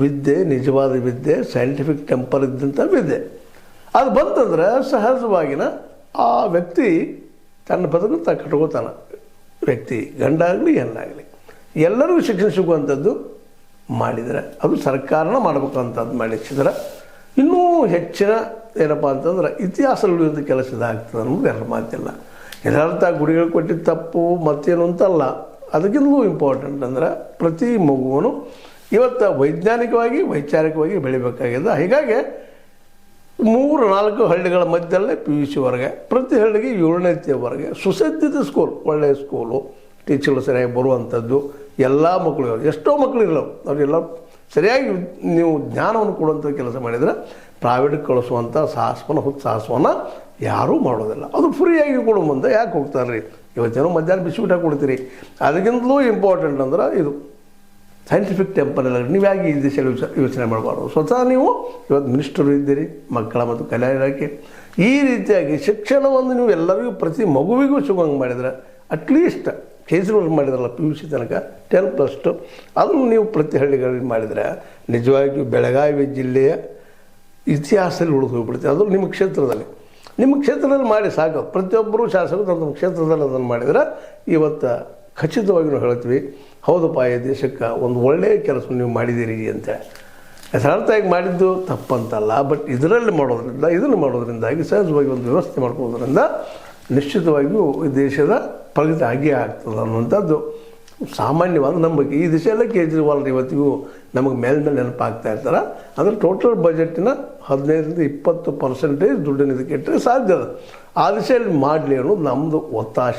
ವಿದ್ಯೆ ನಿಜವಾದ ವಿದ್ಯೆ, ಸೈಂಟಿಫಿಕ್ ಟೆಂಪರ್ ಇದ್ದಂಥ ವಿದ್ಯೆ. ಅದು ಬಂತಂದ್ರೆ ಸಹಜವಾಗಿನ ಆ ವ್ಯಕ್ತಿ ತನ್ನ ಬದುಕು ಕಟ್ಕೋತಾನೆ. ವ್ಯಕ್ತಿ ಗಂಡಾಗಲಿ ಹೆಣ್ಣಾಗಲಿ ಎಲ್ಲರಿಗೂ ಶಿಕ್ಷಣ ಸಿಗುವಂಥದ್ದು ಮಾಡಿದರೆ, ಅದು ಸರ್ಕಾರನ ಮಾಡಬೇಕಂಥದ್ದು ಮಾಡಿಸಿದ್ರೆ ಇನ್ನೂ ಹೆಚ್ಚಿನ ಏನಪ್ಪ ಅಂತಂದ್ರೆ ಇತಿಹಾಸ ಉಳಿಯುವಂಥ ಕೆಲಸದ ಆಗ್ತದೆ ಅನ್ನೋದು ಎರಡು ಮಾತಿಲ್ಲ. ಯಥಾರ್ಥ ಗುಡಿಗಳು ಕೊಟ್ಟಿದ್ದು ತಪ್ಪು ಮತ್ತೇನು ಅಂತಲ್ಲ. ಅದಕ್ಕಿಂತಲೂ ಇಂಪಾರ್ಟೆಂಟ್ ಅಂದ್ರೆ ಪ್ರತಿ ಮಗುವನು ಇವತ್ತು ವೈಜ್ಞಾನಿಕವಾಗಿ ವೈಚಾರಿಕವಾಗಿ ಬೆಳಿಬೇಕಾಗಿದೆ. ಹೀಗಾಗಿ 3-4 ಹಳ್ಳಿಗಳ ಮಧ್ಯದಲ್ಲೇ PUCವರೆಗೆ, ಪ್ರತಿ ಹಳ್ಳಿಗೆ 7ನೇವರೆಗೆ ಸುಸಜ್ಜಿತ ಸ್ಕೂಲ್, ಒಳ್ಳೆಯ ಸ್ಕೂಲು, ಟೀಚರ್ಗಳು ಸರಿಯಾಗಿ ಬರುವಂಥದ್ದು, ಎಲ್ಲ ಮಕ್ಕಳು, ಎಷ್ಟೋ ಮಕ್ಕಳು ಇರಲ್ಲ ಅವರೆಲ್ಲ ಸರಿಯಾಗಿ ನೀವು ಜ್ಞಾನವನ್ನು ಕೊಡುವಂಥ ಕೆಲಸ ಮಾಡಿದರೆ ಪ್ರೈವೇಟ್ಗೆ ಕಳಿಸುವಂಥ ಸಾಹಸವನ್ನು ಯಾರೂ ಮಾಡೋದಿಲ್ಲ. ಅದು ಫ್ರೀಯಾಗಿ ಕೊಡೋ ಮುಂದೆ ಯಾಕೆ ಹೋಗ್ತಾರೆ ರೀ? ಇವತ್ತೇನೋ ಮಧ್ಯಾಹ್ನ ಬಿಸ್ಕಿಟ್ ಕೊಡ್ತೀರಿ. ಅದಕ್ಕಿಂತಲೂ ಇಂಪಾರ್ಟೆಂಟ್ ಅಂದ್ರೆ ಇದು ಸೈಂಟಿಫಿಕ್ ಟೆಂಪಲ್ ಎಲ್ಲ. ನೀವು ಯಾಕೆ ಈ ದಿಶೆಯಲ್ಲಿ ಯೋಚನೆ ಮಾಡಬಾರ್ದು? ಸ್ವತಃ ನೀವು ಇವತ್ತು ಮಿನಿಸ್ಟರು ಇದ್ದೀರಿ, ಮಕ್ಕಳ ಮತ್ತು ಕಲ್ಯಾಣ ಇಲಾಖೆ. ಈ ರೀತಿಯಾಗಿ ಶಿಕ್ಷಣವನ್ನು ನೀವು ಎಲ್ಲರಿಗೂ ಪ್ರತಿ ಮಗುವಿಗೂ ಸಿಗೋಂಗೆ ಮಾಡಿದರೆ, ಅಟ್ಲೀಸ್ಟ್ ಕೇಜ್ರಿವಾಲ್ ಮಾಡಿದ್ರಲ್ಲ PUC ತನಕ 10+2 ಅದನ್ನು ನೀವು ಪ್ರತಿ ಹಳ್ಳಿಗಳಲ್ಲಿ ಮಾಡಿದರೆ ನಿಜವಾಗಿಯೂ ಬೆಳಗಾವಿ ಜಿಲ್ಲೆಯ ಇತಿಹಾಸದಲ್ಲಿ ಉಳಿದು ಹೋಗ್ಬಿಡುತ್ತೆ. ಅದು ನಿಮ್ಮ ಕ್ಷೇತ್ರದಲ್ಲಿ ಮಾಡಿ ಸಾಕು. ಪ್ರತಿಯೊಬ್ಬರೂ ಶಾಸಕರು ತಮ್ಮ ಕ್ಷೇತ್ರದಲ್ಲಿ ಅದನ್ನು ಮಾಡಿದರೆ ಇವತ್ತು ಖಚಿತವಾಗಿ ನಾವು ಹೇಳ್ತೀವಿ, ಹೌದಪ್ಪ ಈ ದೇಶಕ್ಕೆ ಒಂದು ಒಳ್ಳೆಯ ಕೆಲಸ ನೀವು ಮಾಡಿದ್ದೀರಿ ಅಂತೇಳಿ. ಯಥಾರ್ಥವಾಗಿ ಮಾಡಿದ್ದು ತಪ್ಪಂತಲ್ಲ, ಬಟ್ ಇದನ್ನು ಮಾಡೋದ್ರಿಂದಾಗಿ ಸಹಜವಾಗಿ ಒಂದು ವ್ಯವಸ್ಥೆ ಮಾಡ್ಕೊಳ್ಳೋದ್ರಿಂದ ನಿಶ್ಚಿತವಾಗಿಯೂ ಈ ದೇಶದ ಪ್ರಗತಿ ಆಗೇ ಆಗ್ತದೆ ಅನ್ನುವಂಥದ್ದು ಸಾಮಾನ್ಯವಾದ ನಂಬಿಕೆ. ಈ ದಿಶೆಯಲ್ಲೇ ಕೇಜ್ರಿವಾಲ್ ಇವತ್ತಿಗೂ ನಮಗೆ ಮೇಲ್ಮೇಲೆ ನೆನಪಾಗ್ತಾ ಇರ್ತಾರೆ. ಅಂದರೆ ಟೋಟಲ್ ಬಜೆಟಿನ 15-20% ದುಡ್ಡನ್ನು ಇದಕ್ಕೆ ಇಟ್ಟರೆ ಸಾಧ್ಯ. ಆ ದಿಶೆಯಲ್ಲಿ ಮಾಡಲಿ ಅನ್ನೋದು ನಮ್ಮದು ಒತ್ತಾಸೆ.